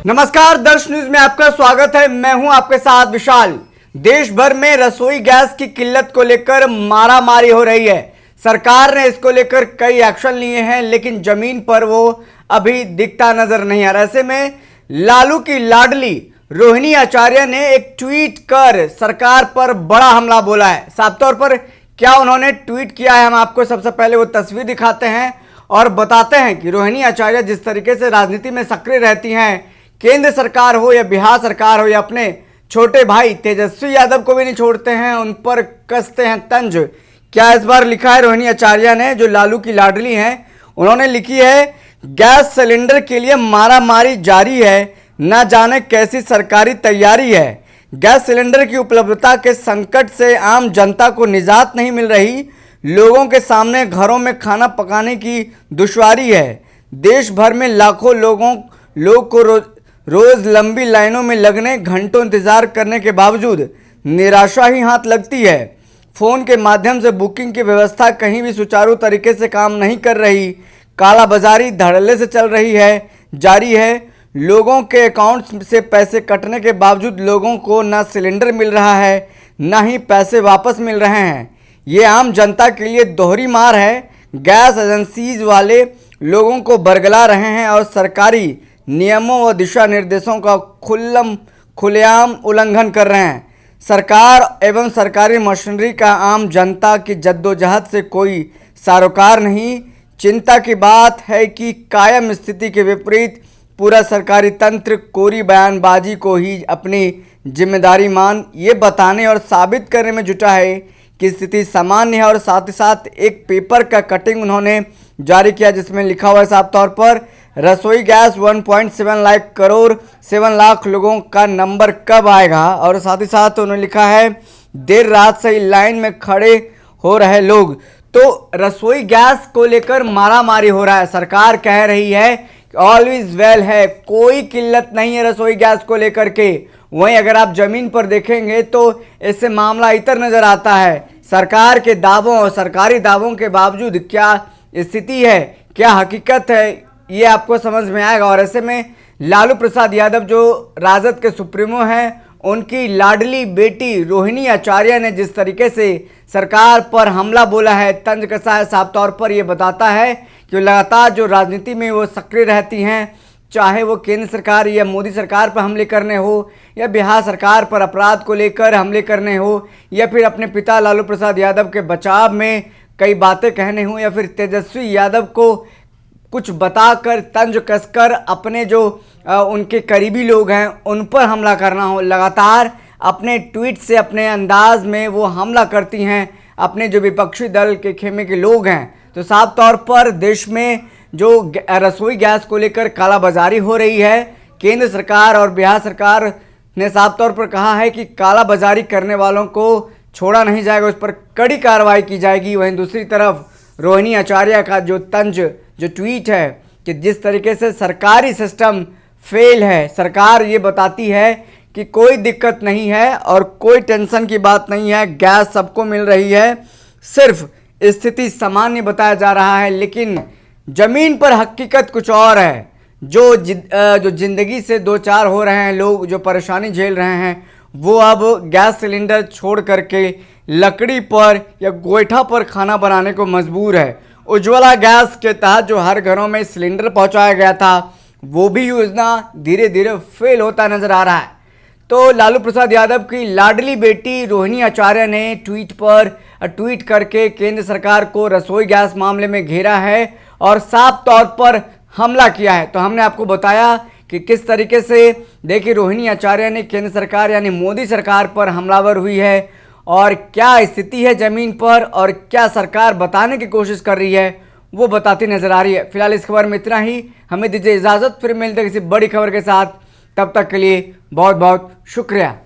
नमस्कार, दर्श न्यूज में आपका स्वागत है। मैं हूं आपके साथ विशाल। देश भर में रसोई गैस की किल्लत को लेकर मारामारी हो रही है। सरकार ने इसको लेकर कई एक्शन लिए हैं, लेकिन जमीन पर वो अभी दिखता नजर नहीं आ रहा। ऐसे में लालू की लाडली रोहिणी आचार्य ने एक ट्वीट कर सरकार पर बड़ा हमला बोला है। साफ तौर पर क्या उन्होंने ट्वीट किया है, हम आपको सबसे पहले वो तस्वीर दिखाते हैं और बताते हैं कि रोहिणी आचार्य जिस तरीके से राजनीति में सक्रिय रहती हैं, केंद्र सरकार हो या बिहार सरकार हो या अपने छोटे भाई तेजस्वी यादव को भी नहीं छोड़ते हैं, उन पर कसते हैं तंज। क्या इस बार लिखा है रोहिणी आचार्य ने, जो लालू की लाडली हैं, उन्होंने लिखी है गैस सिलेंडर के लिए मारामारी जारी है, न जाने कैसी सरकारी तैयारी है। गैस सिलेंडर की उपलब्धता के संकट से आम जनता को निजात नहीं मिल रही। लोगों के सामने घरों में खाना पकाने की दुश्वारी है। देश भर में लाखों लोग को रोज लंबी लाइनों में लगने, घंटों इंतजार करने के बावजूद निराशा ही हाथ लगती है। फोन के माध्यम से बुकिंग की व्यवस्था कहीं भी सुचारू तरीके से काम नहीं कर रही। कालाबाजारी धड़ल्ले से चल रही है, जारी है। लोगों के अकाउंट से पैसे कटने के बावजूद लोगों को न सिलेंडर मिल रहा है, न ही पैसे वापस मिल रहे हैं। ये आम जनता के लिए दोहरी मार है। गैस एजेंसीज वाले लोगों को बरगला रहे हैं और सरकारी नियमों व दिशा निर्देशों का खुलेआम उल्लंघन कर रहे हैं। सरकार एवं सरकारी मशीनरी का आम जनता की जद्दोजहद से कोई सरोकार नहीं। चिंता की बात है कि कायम स्थिति के विपरीत पूरा सरकारी तंत्र कोरी बयानबाजी को ही अपनी जिम्मेदारी मान ये बताने और साबित करने में जुटा है कि स्थिति सामान्य है। और साथ ही साथ एक पेपर का कटिंग उन्होंने जारी किया जिसमें लिखा हुआ है साफ तौर पर, रसोई गैस 1.7 लाख करोड़ 7 लाख लोगों का नंबर कब आएगा। और साथ ही साथ उन्होंने लिखा है देर रात से लाइन में खड़े हो रहे लोग। तो रसोई गैस को लेकर मारामारी हो रहा है। सरकार कह रही है ऑल इज वेल है, कोई किल्लत नहीं है रसोई गैस को लेकर के। वहीं अगर आप जमीन पर देखेंगे तो इससे मामला इतर नजर आता है। सरकार के दावों और सरकारी दावों के बावजूद क्या स्थिति है, क्या हकीकत है, ये आपको समझ में आएगा। और ऐसे में लालू प्रसाद यादव जो राजद के सुप्रीमो हैं, उनकी लाडली बेटी रोहिणी आचार्य ने जिस तरीके से सरकार पर हमला बोला है, तंज कसा है, साफ तौर पर यह बताता है कि लगातार जो राजनीति में वो सक्रिय रहती हैं, चाहे वो केंद्र सरकार या मोदी सरकार पर हमले करने हो या बिहार सरकार पर अपराध को लेकर हमले करने हो या फिर अपने पिता लालू प्रसाद यादव के बचाव में कई बातें कहने हो या फिर तेजस्वी यादव को कुछ बताकर तंज कसकर अपने जो उनके करीबी लोग हैं उन पर हमला करना हो, लगातार अपने ट्वीट से अपने अंदाज में वो हमला करती हैं अपने जो विपक्षी दल के खेमे के लोग हैं। तो साफ तौर पर देश में जो रसोई गैस को लेकर कालाबाजारी हो रही है, केंद्र सरकार और बिहार सरकार ने साफ तौर पर कहा है कि कालाबाजारी करने वालों को छोड़ा नहीं जाएगा, उस पर कड़ी कार्रवाई की जाएगी। वहीं दूसरी तरफ रोहिणी आचार्य का जो तंज जो ट्वीट है कि जिस तरीके से सरकारी सिस्टम फेल है, सरकार ये बताती है कि कोई दिक्कत नहीं है और कोई टेंशन की बात नहीं है, गैस सबको मिल रही है, सिर्फ स्थिति सामान्य बताया जा रहा है, लेकिन जमीन पर हकीकत कुछ और है। जो जिंदगी से दो चार हो रहे हैं लोग, जो परेशानी झेल रहे हैं, वो अब गैस सिलेंडर छोड़ करके लकड़ी पर या गोईठा पर खाना बनाने को मजबूर है। उज्ज्वला गैस के तहत जो हर घरों में सिलेंडर पहुंचाया गया था, वो भी योजना धीरे धीरे फेल होता नजर आ रहा है। तो लालू प्रसाद यादव की लाडली बेटी रोहिणी आचार्य ने ट्वीट करके केंद्र सरकार को रसोई गैस मामले में घेरा है और साफ तौर पर हमला किया है। तो हमने आपको बताया कि किस तरीके से देखिए रोहिणी आचार्य ने केंद्र सरकार यानी मोदी सरकार पर हमलावर हुई है और क्या स्थिति है जमीन पर और क्या सरकार बताने की कोशिश कर रही है वो बताती नजर आ रही है। फिलहाल इस खबर में इतना ही, हमें दीजिए इजाजत, फिर मिलते हैं किसी बड़ी खबर के साथ। तब तक के लिए बहुत बहुत शुक्रिया।